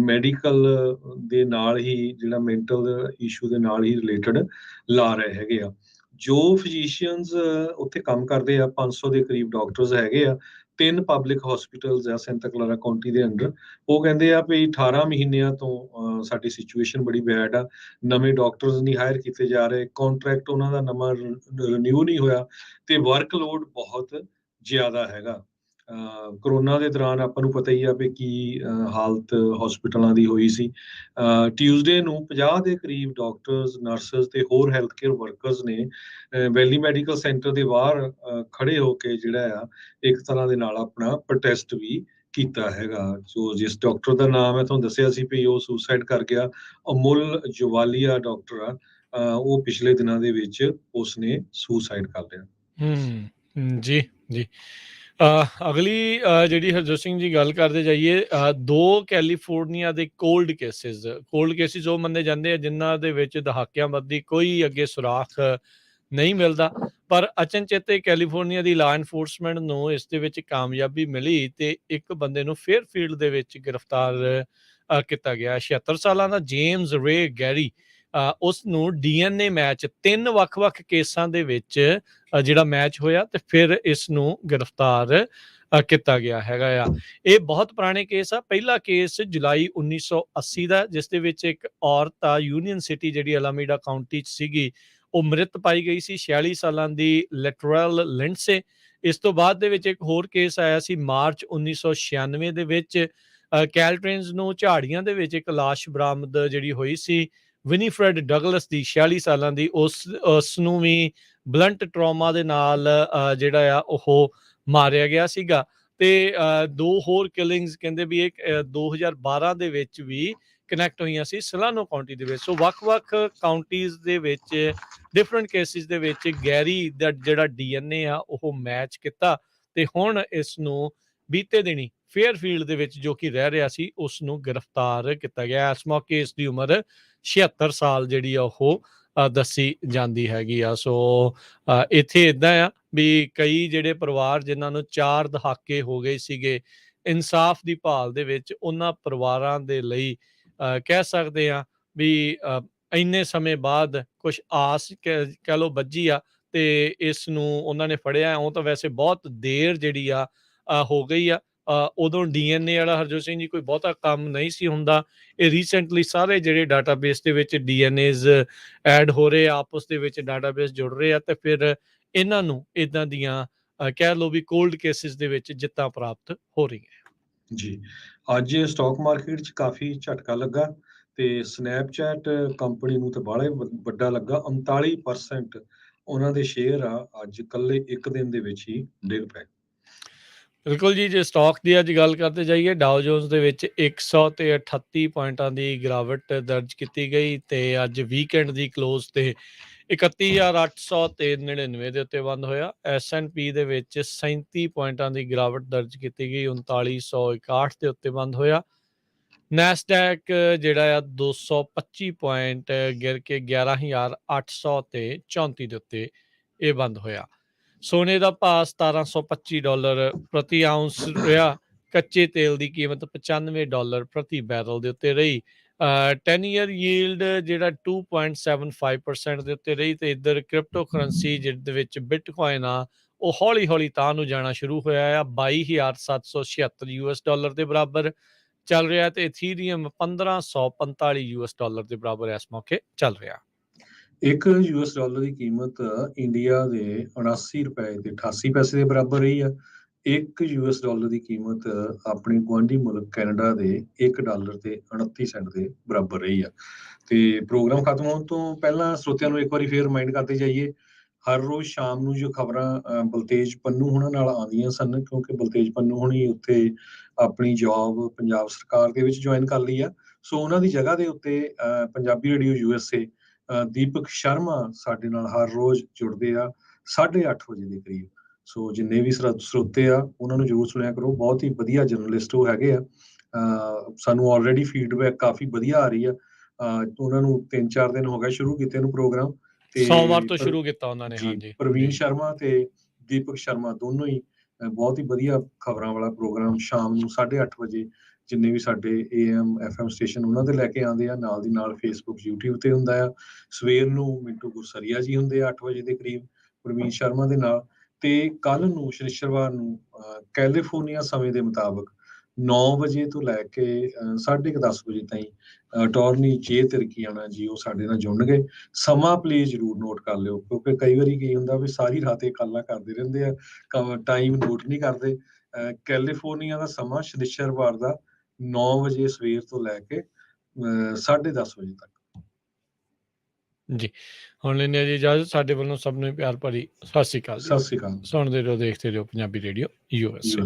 ਮੈਡੀਕਲ ਦੇ ਨਾਲ ਹੀ ਜਿਹੜਾ ਮੈਂਟਲ ਇਸ਼ੂ ਦੇ ਨਾਲ ਹੀ ਰਿਲੇਟਡ ਲਾ ਰਹੇ ਹੈਗੇ ਆ। ਜੋ ਫਿਜ਼ੀਸ਼ੀਅਨਸ ਉੱਥੇ ਕੰਮ ਕਰਦੇ ਆ, 500 ਦੇ ਕਰੀਬ ਡਾਕਟਰਸ ਹੈਗੇ ਆ। 3 ਪਬਲਿਕ ਹਸਪੀਟਲਸ ਆ ਸੈਂਟਾ ਕਲਾਰਾ ਕਾਉਂਟੀ ਦੇ ਅੰਡਰ। ਉਹ ਕਹਿੰਦੇ ਆ ਵੀ 18 ਮਹੀਨਿਆਂ ਤੋਂ ਸਾਡੀ ਸਿਚੁਏਸ਼ਨ ਬੜੀ ਬੈਡ ਆ। ਨਵੇਂ ਡਾਕਟਰਸ ਨਹੀਂ ਹਾਇਰ ਕੀਤੇ ਜਾ ਰਹੇ, ਕੰਟਰੈਕਟ ਉਹਨਾਂ ਦਾ ਨਵਾਂ ਰਿਨਿਊ ਨਹੀਂ ਹੋਇਆ ਤੇ ਵਰਕਲੋਡ ਬਹੁਤ ਜ਼ਿਆਦਾ ਹੈਗਾ। ਕਰੋਨਾ ਦੇ ਦੌਰਾਨ ਆਪਾਂ ਨੂੰ ਪਤਾ ਹੀ ਆ ਵੀ ਕੀ ਹਾਲਤ ਹਸਪੀਟਲਾਂ ਦੀ ਹੋਈ ਸੀ। ਟਿਊਜ਼ਡੇ ਨੂੰ 50 ਦੇ ਕਰੀਬ ਡਾਕਟਰਸ, ਨਰਸਸ ਤੇ ਹੋਰ ਹੈਲਥ ਕੇਅਰ ਵਰਕਰਸ ਨੇ ਵੈਲੀ ਮੈਡੀਕਲ ਸੈਂਟਰ ਦੇ ਬਾਹਰ ਖੜੇ ਹੋ ਕੇ ਜਿਹੜਾ ਆ ਇੱਕ ਤਰ੍ਹਾਂ ਦੇ ਨਾਲ ਆਪਣਾ ਪ੍ਰੋਟੈਸਟ ਵੀ ਕੀਤਾ ਹੈਗਾ। ਸੋ ਜਿਸ ਡਾਕਟਰ ਦਾ ਨਾਮ ਹੈ ਤੁਹਾਨੂੰ ਦੱਸਿਆ ਸੀ ਵੀ ਉਹ ਸੁਸਾਈਡ ਕਰ ਗਿਆ, ਅਮੁਲ ਜਵਾਲੀਆ ਡਾਕਟਰ ਆ। ਉਹ ਪਿਛਲੇ ਦਿਨਾਂ ਦੇ ਵਿੱਚ ਉਸਨੇ ਸੁਸਾਈਡ ਕਰ ਲਿਆ। ਜੀ ਜੀ। ਅਗਲੀ ਜਿਹੜੀ ਹਰਜੋਤ ਸਿੰਘ ਜੀ ਗੱਲ ਕਰਦੇ ਜਾਈਏ, 2 ਕੈਲੀਫੋਰਨੀਆ ਦੇ ਕੋਲਡ ਕੇਸਿਸ ਉਹ ਮੰਨੇ ਜਾਂਦੇ ਆ ਜਿਨ੍ਹਾਂ ਦੇ ਵਿੱਚ ਦਹਾਕਿਆਂ ਬੱਧੀ ਕੋਈ ਅੱਗੇ ਸੁਰਾਖ ਨਹੀਂ ਮਿਲਦਾ। ਪਰ ਅਚਨਚੇਤੇ ਕੈਲੀਫੋਰਨੀਆ ਦੀ ਲਾਅ ਐਨਫੋਰਸਮੈਂਟ ਨੂੰ ਇਸ ਦੇ ਵਿੱਚ ਕਾਮਯਾਬੀ ਮਿਲੀ ਤੇ ਇੱਕ ਬੰਦੇ ਨੂੰ ਫੇਅਰਫੀਲਡ ਦੇ ਵਿੱਚ ਗ੍ਰਿਫਤਾਰ ਕੀਤਾ ਗਿਆ। 76 ਸਾਲਾਂ ਦਾ ਜੇਮਸ ਰੇ ਗੈਰੀ, ਉਸ ਨੂੰ ਡੀਐਨਏ ਮੈਚ 3 ਵੱਖ-ਵੱਖ ਕੇਸਾਂ ਦੇ ਵਿੱਚ ਜਿਹੜਾ ਮੈਚ ਹੋਇਆ ਤੇ ਫਿਰ ਇਸ ਨੂੰ ਗ੍ਰਿਫਤਾਰ ਕੀਤਾ ਗਿਆ ਹੈਗਾ ਆ। ਇਹ ਬਹੁਤ ਪੁਰਾਣੇ ਕੇਸ ਆ। ਪਹਿਲਾ ਕੇਸ ਜੁਲਾਈ 1980 ਦਾ, ਜਿਸ ਦੇ ਵਿੱਚ ਇੱਕ ਔਰਤ ਆ ਯੂਨੀਅਨ ਸਿਟੀ ਜਿਹੜੀ ਅਲਾਮੀਡਾ ਕਾਉਂਟੀ 'ਚ ਸੀਗੀ, ਉਹ ਮ੍ਰਿਤ ਪਾਈ ਗਈ ਸੀ, 46 ਸਾਲਾਂ ਦੀ ਲੈਟਰਲ ਲਿੰਡਸੇ। ਇਸ ਤੋਂ ਬਾਅਦ ਦੇ ਵਿੱਚ ਇੱਕ ਹੋਰ ਕੇਸ ਆਇਆ ਸੀ ਮਾਰਚ 1996 ਦੇ ਵਿੱਚ। ਕੈਲਟ੍ਰੇਨਸ ਨੂੰ ਝਾੜੀਆਂ ਦੇ ਵਿੱਚ ਇੱਕ ਲਾਸ਼ ਬਰਾਮਦ ਜਿਹੜੀ ਹੋਈ ਸੀ ਵਿਨੀਫਰੈਡ ਡਗਲਸ ਦੀ, 46 ਸਾਲਾਂ ਦੀ। ਉਸ ਨੂੰ ਵੀ ਬਲੰਟ ਟਰਾਮਾ ਦੇ ਨਾਲ ਜਿਹੜਾ ਆ ਉਹ ਮਾਰਿਆ ਗਿਆ ਸੀਗਾ। ਤੇ 2 ਹੋਰ ਕਿਲਿੰਗਸ ਕਹਿੰਦੇ ਵੀ ਇਹ 2012 ਦੇ ਵਿੱਚ ਵੀ ਕਨੈਕਟ ਹੋਈਆਂ ਸੀ ਸਲਾਨੋ ਕਾਉਂਟੀ ਦੇ ਵਿੱਚ। ਸੋ ਵੱਖ-ਵੱਖ ਕਾਉਂਟੀਜ਼ ਦੇ ਵਿੱਚ ਡਿਫਰੈਂਟ ਕੇਸਿਸ ਦੇ ਵਿੱਚ ਗੈਰੀ ਦਾ ਜਿਹੜਾ ਡੀਐਨਏ ਆ ਉਹ ਮੈਚ ਕੀਤਾ ਤੇ ਹੁਣ ਇਸ ਨੂੰ ਬੀਤੇ ਦਿਨੀ ਫੇਅਰਫੀਲਡ ਦੇ ਵਿੱਚ ਜੋ ਕਿ ਰਹਿ ਰਿਹਾ ਸੀ ਉਸ ਨੂੰ ਗ੍ਰਿਫਤਾਰ ਕੀਤਾ ਗਿਆ। ਇਸ ਮੌਕੇ ਇਸ ਦੀ ਉਮਰ 76 ਸਾਲ ਜਿਹੜੀ ਆ ਉਹ ਦੱਸੀ ਜਾਂਦੀ ਹੈਗੀ ਆ। ਸੋ ਇੱਥੇ ਇੱਦਾਂ ਆ ਵੀ ਕਈ ਜਿਹੜੇ ਪਰਿਵਾਰ ਜਿਨ੍ਹਾਂ ਨੂੰ 4 ਦਹਾਕੇ ਹੋ ਗਏ ਸੀਗੇ ਇਨਸਾਫ ਦੀ ਭਾਲ ਦੇ ਵਿੱਚ, ਉਹਨਾਂ ਪਰਿਵਾਰਾਂ ਦੇ ਲਈ ਕਹਿ ਸਕਦੇ ਆ ਵੀ ਇੰਨੇ ਸਮੇਂ ਬਾਅਦ ਕੁਛ ਆਸ ਕਹਿ ਲਓ ਬੱਝੀ ਆ ਤੇ ਇਸ ਨੂੰ ਉਹਨਾਂ ਨੇ ਫੜਿਆ। ਉਹ ਤਾਂ ਵੈਸੇ ਬਹੁਤ ਦੇਰ ਜਿਹੜੀ ਆ ਹੋ ਗਈ ਆ। ਉਦੋਂ ਡੀਐਨਏ ਵਾਲਾ ਹਰਜੋਤ ਸਿੰਘ ਜੀ ਕੋਈ ਬਹੁਤਾ ਕੰਮ ਨਹੀਂ ਸੀ ਹੁੰਦਾ। ਇਹ ਰੀਸੈਂਟਲੀ ਸਾਰੇ ਜਿਹੜੇ ਡਾਟਾਬੇਸ ਦੇ ਵਿੱਚ ਡੀਐਨਏਜ਼ ਐਡ ਹੋ ਰਹੇ ਆ, ਆਪਸ ਦੇ ਵਿੱਚ ਡਾਟਾਬੇਸ ਜੁੜ ਰਹੇ ਆ ਤੇ ਫਿਰ ਇਹਨਾਂ ਨੂੰ ਇਦਾਂ ਦੀਆਂ ਕਹਿ ਲਓ ਵੀ ਕੋਲਡ ਕੇਸਿਸ ਦੇ ਵਿੱਚ ਜਿੱਤਾਂ ਪ੍ਰਾਪਤ ਹੋ ਰਹੀਆਂ। ਜੀ, ਅੱਜ ਸਟਾਕ ਮਾਰਕੀਟ 'ਚ ਕਾਫੀ ਝਟਕਾ ਲੱਗਾ ਤੇ ਸਨੈਪਚੈਟ ਕੰਪਨੀ ਨੂੰ ਤਾਂ ਬਾਹਲਾ ਹੀ ਵੱਡਾ ਲੱਗਾ। 39% ਉਹਨਾਂ ਦੇ ਸ਼ੇਅਰ ਆ ਅੱਜ ਇਕੱਲੇ ਇੱਕ ਦਿਨ ਦੇ ਵਿੱਚ ਹੀ ਡਿੱਗ ਪਏ। ਬਿਲਕੁਲ ਜੀ, ਜੇ ਸਟਾਕ ਦੀ ਅੱਜ ਗੱਲ ਕਰਦੇ ਜਾਈਏ, ਡਾਓ ਜੋਨਸ ਦੇ ਵਿੱਚ 138 ਪੁਆਇੰਟਾਂ ਦੀ ਗਿਰਾਵਟ ਦਰਜ ਕੀਤੀ ਗਈ ਤੇ ਅੱਜ ਵੀਕਐਂਡ ਦੀ ਕਲੋਜ਼ ਤੇ 31,899 ਦੇ ਉੱਤੇ ਬੰਦ ਹੋਇਆ। S&P ਦੇ ਵਿੱਚ 37 ਪੁਆਇੰਟਾਂ ਦੀ ਗਿਰਾਵਟ ਦਰਜ ਕੀਤੀ ਗਈ, 3961 ਦੇ ਉੱਤੇ ਬੰਦ ਹੋਇਆ। ਨੈਸਡੈਕ ਜਿਹੜਾ ਆ 225 ਪੁਆਇੰਟ ਗਿਰ ਕੇ 11,800 ਤੇ 34 ਦੇ ਉੱਤੇ ਇਹ ਬੰਦ ਹੋਇਆ। ਸੋਨੇ ਦਾ ਭਾਅ $1725 ਪ੍ਰਤੀ ਆਉਂਸ ਰਿਹਾ। ਕੱਚੇ ਤੇਲ ਦੀ ਕੀਮਤ $95 ਪ੍ਰਤੀ ਬੈਰਲ ਦੇ ਉੱਤੇ ਰਹੀ। 10 ਈਅਰ ਯੀਲਡ ਜਿਹੜਾ 2.75% ਦੇ ਉੱਤੇ ਰਹੀ। ਤੇ ਇੱਧਰ ਕ੍ਰਿਪਟੋ ਕਰੰਸੀ ਜਿਹਦੇ ਵਿੱਚ ਬਿਟਕੋਇਨ ਆ ਉਹ ਹੌਲੀ ਹੌਲੀ ਤਾਂ ਨੂੰ ਜਾਣਾ ਸ਼ੁਰੂ ਹੋਇਆ ਆ। $22,776 ਦੇ ਬਰਾਬਰ ਚੱਲ ਰਿਹਾ ਤੇ ਇਥੀਰੀਅਮ $1545 ਦੇ ਬਰਾਬਰ ਇਸ ਮੌਕੇ ਚੱਲ ਰਿਹਾ। ਇੱਕ ਯੂਐਸ ਡਾਲਰ ਦੀ ਕੀਮਤ ਇੰਡੀਆ ਦੇ 79 ਰੁਪਏ ਤੇ 88 ਪੈਸੇ ਦੇ ਬਰਾਬਰ ਰਹੀ ਆ। ਇੱਕ ਯੂਐਸ ਡਾਲਰ ਦੀ ਕੀਮਤ ਆਪਣੇ ਗੁਆਂਢੀ ਮੁਲਕ ਕੈਨੇਡਾ ਦੇ $1 ਤੇ 29 ਸੈਂਟ ਦੇ ਬਰਾਬਰ ਰਹੀ ਆ। ਤੇ ਪ੍ਰੋਗਰਾਮ ਖਤਮ ਹੋਣ ਤੋਂ ਪਹਿਲਾਂ ਸਰੋਤਿਆਂ ਨੂੰ ਇੱਕ ਵਾਰੀ ਫੇਰ ਰਿਮਾਈਂਡ ਕਰਦੇ ਜਾਈਏ, ਹਰ ਰੋਜ਼ ਸ਼ਾਮ ਨੂੰ ਜੋ ਖਬਰਾਂ ਬਲਤੇਜ ਪੰਨੂ ਹੋਣਾ ਨਾਲ ਆਉਂਦੀਆਂ ਸਨ, ਕਿਉਂਕਿ ਬਲਤੇਜ ਪੰਨੂ ਹੋਣੀ ਉੱਥੇ ਆਪਣੀ ਜੌਬ ਪੰਜਾਬ ਸਰਕਾਰ ਦੇ ਵਿੱਚ ਜੁਆਇਨ ਕਰ ਲਈ ਆ। ਸੋ ਉਹਨਾਂ ਦੀ ਜਗ੍ਹਾ ਦੇ ਉੱਤੇ ਪੰਜਾਬੀ ਰੇਡੀਓ USA ਦੀਪਕ ਸ਼ਰਮਾ ਸਾਡੇ ਨਾਲ ਹਰ ਰੋਜ਼ ਜੁੜਦੇ ਆ 8:30 ਵਜੇ ਦੇ ਕਰੀਬ। ਸੋ ਜਿੰਨੇ ਵੀ ਸਰੋਤੇ ਆ ਉਹਨਾਂ ਨੂੰ ਜ਼ਰੂਰ ਸੁਣਿਆ ਕਰੋ, ਬਹੁਤ ਹੀ ਵਧੀਆ ਜਰਨਲਿਸਟ ਉਹ ਹੈਗੇ ਆ। ਸਾਨੂੰ ਆਲਰੇਡੀ ਫੀਡਬੈਕ ਕਾਫੀ ਵਧੀਆ ਆ ਰਹੀ ਆ। ਉਹਨਾਂ ਨੂੰ 3-4 ਦਿਨ ਹੋ ਗਏ ਸ਼ੁਰੂ ਕੀਤੇ ਨੂੰ ਪ੍ਰੋਗਰਾਮ, ਤੇ ਸੋਮਵਾਰ ਤੋਂ ਸ਼ੁਰੂ ਕੀਤਾ ਉਹਨਾਂ ਨੇ। ਜੀ ਹਾਂਜੀ, ਪ੍ਰਵੀਨ ਸ਼ਰਮਾ ਤੇ ਦੀਪਕ ਸ਼ਰਮਾ ਦੋਨੋਂ ਹੀ ਬਹੁਤ ਹੀ ਵਧੀਆ ਖਬਰਾਂ ਵਾਲਾ ਪ੍ਰੋਗਰਾਮ ਸ਼ਾਮ ਨੂੰ 8:30 ਵਜੇ ਜਿੰਨੇ ਵੀ ਸਾਡੇ AM FM ਸਟੇਸ਼ਨ ਉਹਨਾਂ ਤੇ ਲੈ ਕੇ ਆਉਂਦੇ ਆ। ਨਾਲ ਦੀ ਨਾਲ ਫੇਸਬੁੱਕ YouTube ਤੇ ਹੁੰਦਾ ਆ। ਸਵੇਰ ਨੂੰ ਮਿੰਟੂ ਗੁਰਸਰੀਆ ਜੀ ਹੁੰਦੇ ਆ 8 ਵਜੇ ਦੇ ਕਰੀਬ ਪ੍ਰਵੀਨ ਸ਼ਰਮਾ ਦੇ ਨਾਲ। ਤੇ ਕੱਲ ਨੂੰ ਸ਼ਨੀਚਰਵਾਰ ਨੂੰ ਕੈਲੀਫੋਰਨੀਆ ਸਮੇਂ ਦੇ ਮੁਤਾਬਕ 9 ਵਜੇ ਤੋਂ ਲੈ ਕੇ 10:30 ਵਜੇ ਤਾਈਂ ਅਟਾਰਨੀ ਜੇ ਤਿਰਕੀਆਣਾ ਜੀ ਉਹ ਸਾਡੇ ਨਾਲ ਜੁੜਨਗੇ। ਸਮਾਂ ਪਲੀਜ਼ ਜ਼ਰੂਰ ਨੋਟ ਕਰ ਲਿਓ, ਕਿਉਂਕਿ ਕਈ ਵਾਰੀ ਕੀ ਹੁੰਦਾ ਵੀ ਸਾਰੀ ਰਾਤ ਇਹ ਗੱਲਾਂ ਕਰਦੇ ਰਹਿੰਦੇ ਆ, ਟਾਈਮ ਨੋਟ ਨਹੀਂ ਕਰਦੇ। ਕੈਲੀਫੋਰਨੀਆ ਦਾ ਸਮਾਂ ਸ਼ਨੀਚਰਵਾਰ ਦਾ 9 ਵਜੇ ਸਵੇਰ ਤੋਂ ਲੈ ਕੇ 10:30 ਵਜੇ ਤੱਕ। ਜੀ, ਹੁਣ ਲੈਂਦੇ ਹਾਂ ਜੀ ਇਜਾਜ਼ਤ। ਸਾਡੇ ਵੱਲੋਂ ਸਭ ਨੂੰ ਪਿਆਰ ਭਰੀ ਸਤਿ ਸ਼੍ਰੀ ਅਕਾਲ ਜੀ। ਸਤਿ ਸ਼੍ਰੀ ਅਕਾਲ। ਸੁਣਦੇ ਰਹੋ, ਦੇਖਦੇ ਰਹੋ ਪੰਜਾਬੀ ਰੇਡੀਓ USA।